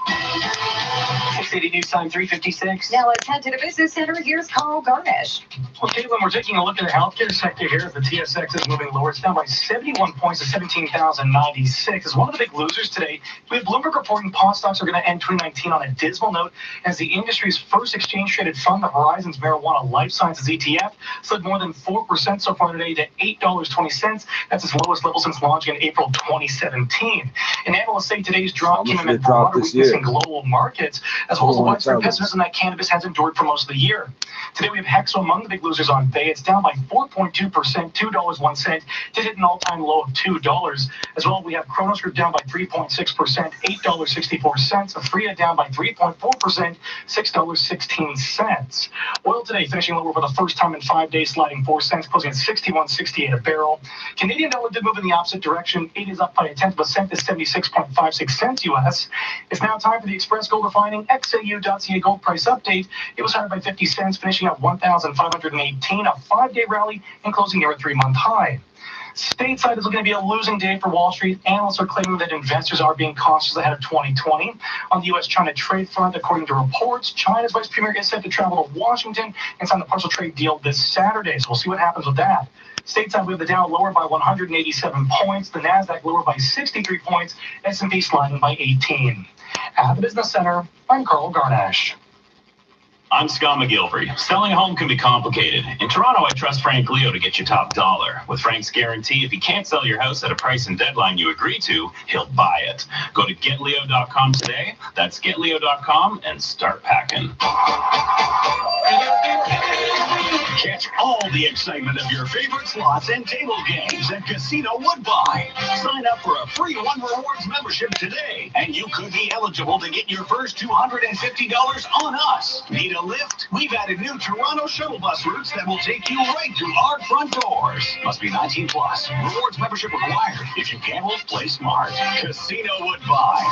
680 News Time 356. Now let's head to the business center. Here's Carl Garnish. Well, Caitlin, we're taking a look at the healthcare sector here. The TSX is moving lower. It's down by 71 points to 17,096. It's one of the big losers today. We have Bloomberg reporting pawn stocks are going to end 2019 on a dismal note as the industry's first exchange-traded fund, the Horizons Marijuana Life Sciences ETF, slid more than 4% so far today to $8.20. That's its lowest level since launching in April 2017. And analysts say today's drop came amid broader weakness in global markets, as well as the widespread pessimism that cannabis has endured for most of the year. Today we have Hexo among the big losers on Bay. It's down by 4.2%, $2.01, to hit an all-time low of $2. As well, we have Kronos Group down by 3.6%, $8.64. Aphria down by 3.4%, $6.16. Oil today finishing lower for the first time in 5 days, sliding 4 cents, closing at $61.68 a barrel. Canadian dollar did move in the opposite direction. It is up by 1/10 cent to 76.56 cents US. It's now time for the Express Gold Refining XAU.ca gold price update. It was higher by 50 cents, finishing at $1,518, a 5-day rally and closing near a 3-month high. Stateside is looking to be a losing day for Wall Street. Analysts are claiming that investors are being cautious ahead of 2020. On the U.S.-China trade front, according to reports, China's vice premier is set to travel to Washington and sign the partial trade deal this Saturday. So we'll see what happens with that. Stateside, we have the Dow lower by 187 points, the NASDAQ lower by 63 points, S&P sliding by 18. At the Business Center, I'm Carl Garnash. I'm Scott McGilvery. Selling a home can be complicated. In Toronto, I trust Frank Leo to get you top dollar. With Frank's guarantee, if he can't sell your house at a price and deadline you agree to, he'll buy it. Go to GetLeo.com today. That's GetLeo.com and start packing. Catch all the excitement of your favorite slots and table games at Casino Woodbine. Sign up for a free One Rewards membership today, and you could be eligible to get your first $250 on us. Need a lift? We've added new Toronto shuttle bus routes that will take you right to our front doors. Must be 19 plus. Rewards membership required. If you gamble, play smart. Casino Woodbine.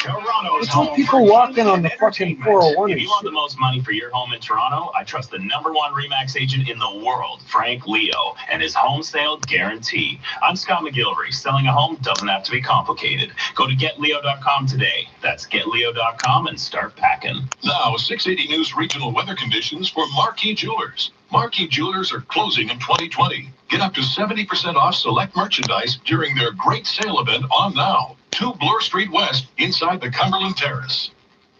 Toronto's It's home what people for walking fun on the and fucking entertainment. 401 If and you want shit. the most money for your home in Toronto, I trust the #1 RE/MAX agent in the world, Frank Leo, and his home sale guarantee. I'm Scott McGilvery. Selling a home doesn't have to be complicated. Go to GetLeo.com today. That's GetLeo.com and start packing. Now, 680 News regional weather conditions for Marquee Jewelers. Marquee Jewelers are closing in 2020. Get up to 70% off select merchandise during their great sale event on now. 2 Bloor Street West inside the Cumberland Terrace.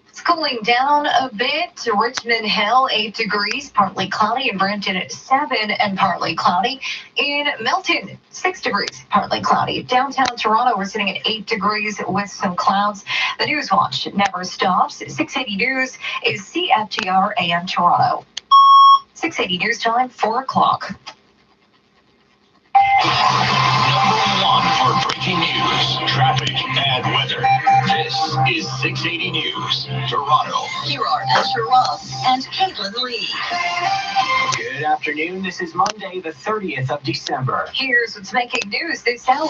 It's cooling down a bit. Richmond Hill, 8 degrees, partly cloudy. In Brampton, 7 and partly cloudy. In Milton, 6 degrees, partly cloudy. Downtown Toronto, we're sitting at 8 degrees with some clouds. The News Watch never stops. 680 News is CFTR AM Toronto. 680 News Time, 4 o'clock. #1 for breaking news, traffic, and weather. This is 680 News, Toronto. Here are Asher Ross and Caitlin Lee. Good afternoon. This is Monday, the 30th of December. Here's what's making news this hour.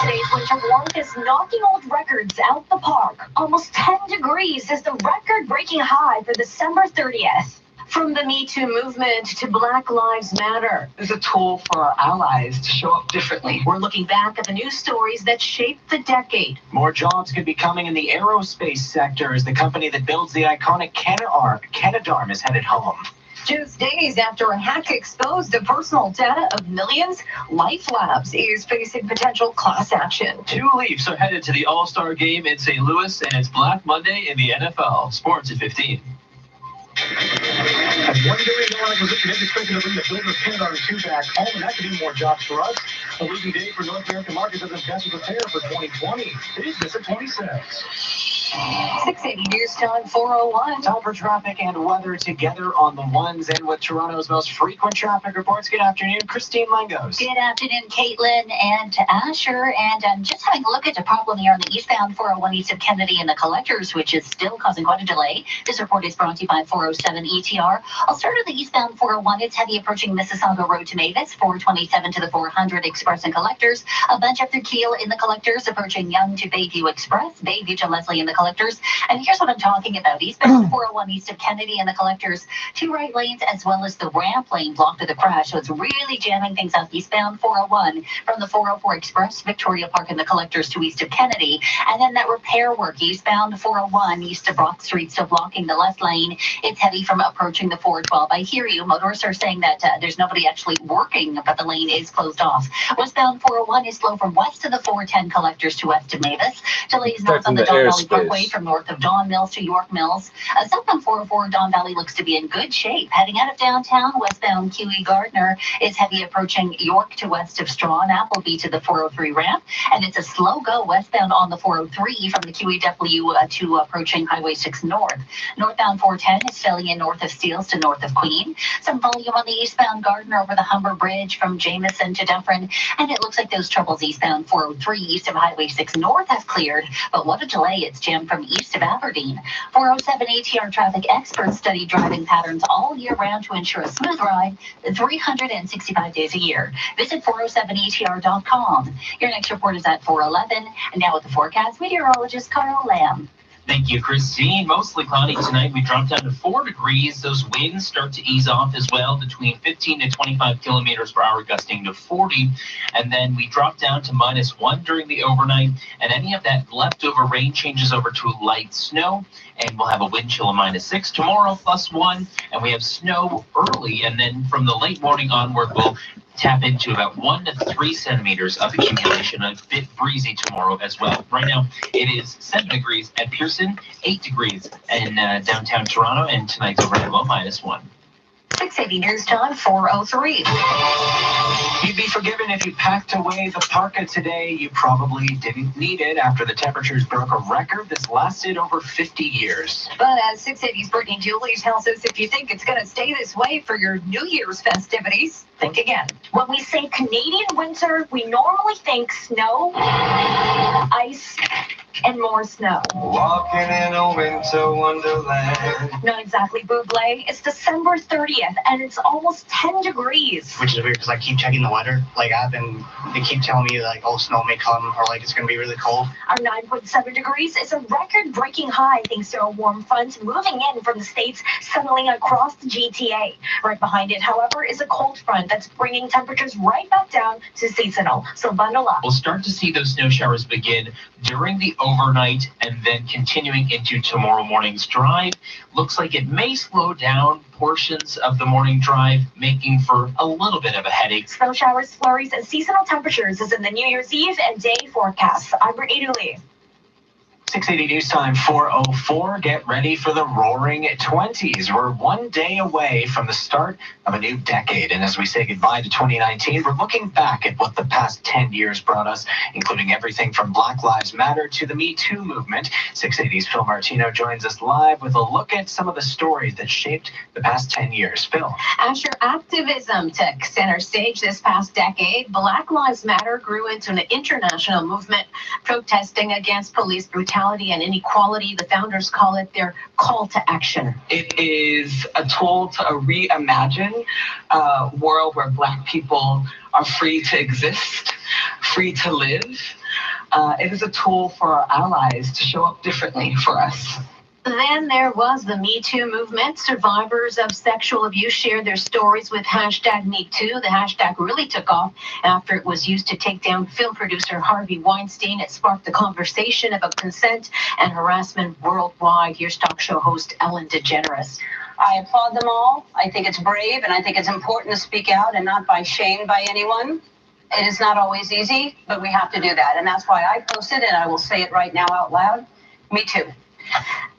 Today's winter warmth is knocking old records out the park. Almost 10 degrees is the record-breaking high for December 30th. From the Me Too movement to Black Lives Matter. It's a tool for our allies to show up differently. We're looking back at the news stories that shaped the decade. More jobs could be coming in the aerospace sector as the company that builds the iconic Canadarm is headed home. Just days after a hack exposed the personal data of millions, Life Labs is facing potential class action. 2 Leafs are headed to the All-Star game in St. Louis, and it's Black Monday in the NFL. Sports at 15. A $1 billion acquisition is expected to bring the Builders Canadarm 2 back home, and that could mean more jobs for us. A losing day for North American markets as investors prepare for 2020. Business at 26. 680 News Time 401. Time for traffic and weather together on the ones, and with Toronto's most frequent traffic reports. Good afternoon, Christine Langos. Good afternoon, Caitlin and Asher. And just having a look at the problem here on the eastbound 401 east of Kennedy and the Collectors, which is still causing quite a delay. This report is brought to you by 407 ETR. I'll start with the eastbound 401. It's heavy approaching Mississauga Road to Mavis, 427 to the 400 Express and Collectors. A bunch up through Keele in the Collectors, approaching Yonge to Bayview Express, Bayview to Leslie in the Collectors. And here's what I'm talking about. Eastbound 401 east of Kennedy and the Collectors, 2 right lanes as well as the ramp lane blocked with a crash. So it's really jamming things up eastbound 401 from the 404 Express, Victoria Park and the Collectors to east of Kennedy. And then that repair work eastbound 401 east of Brock Street, still blocking the left lane. It's heavy from approaching the 412. I hear you. Motorists are saying that there's nobody actually working, but the lane is closed off. Westbound 401 is slow from west to the 410 Collectors to west of Mavis. Delays north on the Don Valley Parkway from north of Don Mills to York Mills. Southbound 404 Don Valley looks to be in good shape. Heading out of downtown, westbound QE Gardner is heavy approaching York to west of Strawn, Appleby to the 403 ramp. And it's a slow go westbound on the 403 from the QEW to approaching Highway 6 north. Northbound 410 is filling in north of Steeles to north of Queen. Some volume on the eastbound Gardner over the Humber Bridge from Jameson to Dufferin. And it looks like those troubles eastbound 403 east of Highway 6 north have cleared. But what a delay. It's jammed from east of Aberdeen. 407 ATR traffic experts study driving patterns all year round to ensure a smooth ride 365 days a year. Visit 407etr.com. Your next report is at 4:11. And now with the forecast, meteorologist Carl Lamb. Thank you, Christine. Mostly cloudy tonight. We dropped down to 4 degrees. Those winds start to ease off as well, between 15 to 25 kilometers per hour, gusting to 40. And then we drop down to -1 during the overnight. And any of that leftover rain changes over to light snow. And we'll have a wind chill of -6 tomorrow, +1. And we have snow early. And then from the late morning onward, we'll tap into about 1 to 3 centimeters of accumulation. A bit breezy tomorrow as well. Right now, it is 7 degrees at Pearson, 8 degrees in downtown Toronto, and tonight's overnight low -1. 680 News Time 4:03. You'd be forgiven if you packed away the parka today. You probably didn't need it after the temperatures broke a record that's lasted over 50 years. But as 680's Brittany Dooley tells us, if you think it's going to stay this way for your New Year's festivities, think again. When we say Canadian winter, we normally think snow, ice, and more snow. Walking in a winter wonderland. Not exactly, Buble. It's December 30th, and it's almost 10 degrees. Which is weird because I keep checking the weather like app, and they keep telling me like, oh, snow may come, or like it's going to be really cold. Our 9.7 degrees is a record-breaking high thanks to a warm front moving in from the states, settling across the GTA. Right behind it, however, is a cold front that's bringing temperatures right back down to seasonal. So bundle up. We'll start to see those snow showers begin during the overnight and then continuing into tomorrow morning's drive. Looks like it may slow down portions of the morning drive, making for a little bit of a headache. Snow showers, flurries, and seasonal temperatures is in the New Year's Eve and day forecast. I'm Brittany Dooley. 680 News Time 4:04. Get ready for the roaring 20s. We're 1 day away from the start of a new decade. And as we say goodbye to 2019, we're looking back at what the past 10 years brought us, including everything from Black Lives Matter to the Me Too movement. 680's Phil Martino joins us live with a look at some of the stories that shaped the past 10 years. Phil. Asher, activism took center stage this past decade. Black Lives Matter grew into an international movement protesting against police brutality and inequality. The founders call it their call to action. It is a tool to reimagine a world where Black people are free to exist, free to live. It is a tool for our allies to show up differently for us. Then there was the Me Too movement. Survivors of sexual abuse shared their stories with #MeToo. The hashtag really took off after it was used to take down film producer Harvey Weinstein. It sparked the conversation about consent and harassment worldwide. Here's talk show host Ellen DeGeneres. I applaud them all. I think it's brave, and I think it's important to speak out and not by shame by anyone. It is not always easy, but we have to do that. And that's why I posted, and I will say it right now out loud, Me Too.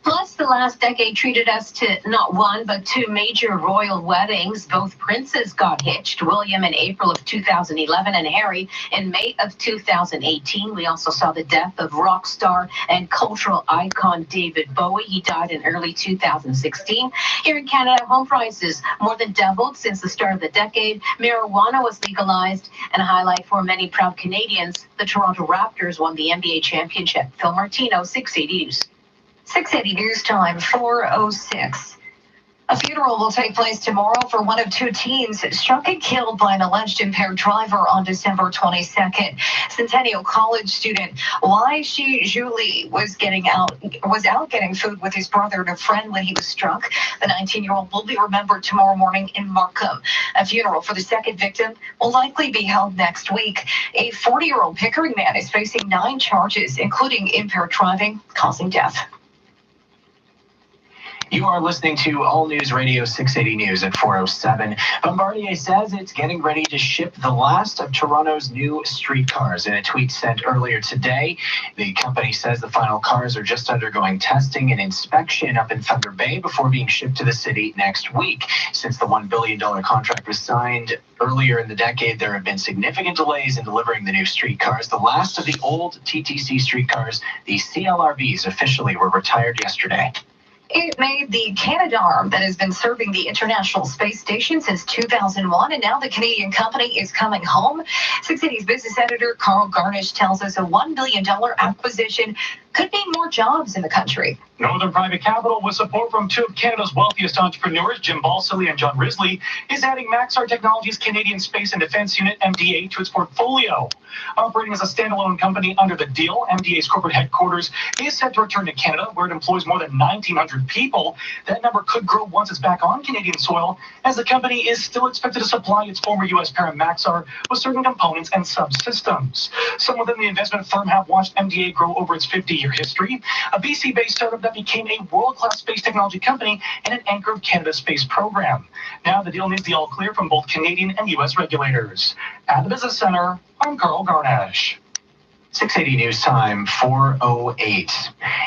Plus, the last decade treated us to not one, but two major royal weddings. Both princes got hitched, William in April of 2011 and Harry in May of 2018. We also saw the death of rock star and cultural icon David Bowie. He died in early 2016. Here in Canada, home prices more than doubled since the start of the decade. Marijuana was legalized, and a highlight for many proud Canadians, the Toronto Raptors won the NBA championship. Phil Martino, 680 News. 680 News Time, 4:06. A funeral will take place tomorrow for one of two teens struck and killed by an alleged impaired driver on December 22nd. Centennial College student Lai Shi Julie was out getting food with his brother and a friend when he was struck. The 19-year-old will be remembered tomorrow morning in Markham. A funeral for the second victim will likely be held next week. A 40-year-old Pickering man is facing 9 charges, including impaired driving, causing death. You are listening to All News Radio 680 News at 4:07. Bombardier says it's getting ready to ship the last of Toronto's new streetcars. In a tweet sent earlier today, the company says the final cars are just undergoing testing and inspection up in Thunder Bay before being shipped to the city next week. Since the $1 billion contract was signed earlier in the decade, there have been significant delays in delivering the new streetcars. The last of the old TTC streetcars, the CLRVs, officially were retired yesterday. It made the Canadarm that has been serving the International Space Station since 2001, and now the Canadian company is coming home. 680's business editor Carl Garnish tells us a $1 billion acquisition could mean more jobs in the country. Northern Private Capital, with support from two of Canada's wealthiest entrepreneurs, Jim Balsillie and John Risley, is adding Maxar Technologies' Canadian Space and Defence Unit, MDA, to its portfolio. Operating as a standalone company under the deal, MDA's corporate headquarters is set to return to Canada, where it employs more than 1,900 people. That number could grow once it's back on Canadian soil, as the company is still expected to supply its former U.S. parent Maxar with certain components and subsystems. Some within the investment firm have watched MDA grow over its 50-year history, a BC-based startup that became a world-class space technology company and an anchor of Canada's space program. Now the deal needs the all-clear from both Canadian and U.S. regulators. At the Business Center, I'm Carl Garnish. 680 News Time, 4:08.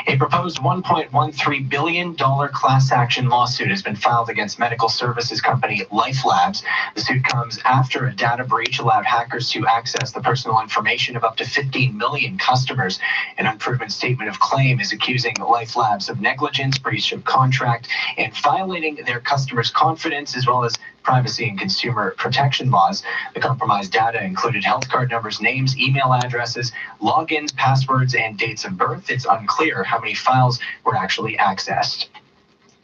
A proposed $1.13 billion class action lawsuit has been filed against medical services company Life Labs. The suit comes after a data breach allowed hackers to access the personal information of up to 15 million customers. An unproven statement of claim is accusing Life Labs of negligence, breach of contract, and violating their customers' confidence, as well as privacy and consumer protection laws. The compromised data included health card numbers, names, email addresses, logins, passwords, and dates of birth. It's unclear how many files were actually accessed.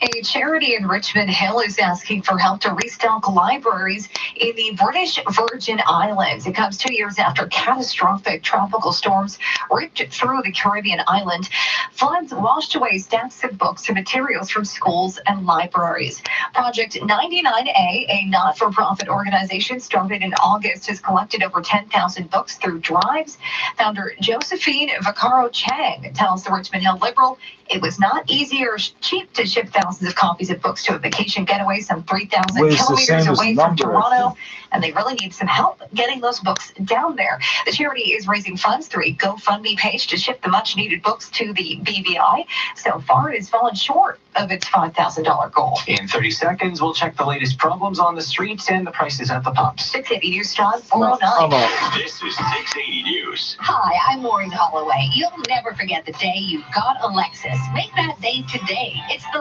A charity in Richmond Hill is asking for help to restock libraries in the British Virgin Islands. It comes 2 years after catastrophic tropical storms ripped through the Caribbean island. Floods washed away stacks of books and materials from schools and libraries. Project 99A, a not-for-profit organization started in August, has collected over 10,000 books through drives. Founder Josephine Vaccaro Chang tells the Richmond Hill Liberal it was not easy or cheap to ship thousands of copies of books to a vacation getaway some 3,000 kilometers away from Toronto, and they really need some help getting those books down there. The charity is raising funds through a GoFundMe page to ship the much-needed books to the BVI. So far, it has fallen short of its $5,000 goal. In 30 seconds, we'll check the latest problems on the streets and the prices at the pumps. 680 News Time, 409. This is 680 News. Hi, I'm Maureen Holloway. You'll never forget the day you got a Lexus. Make that day today. It's the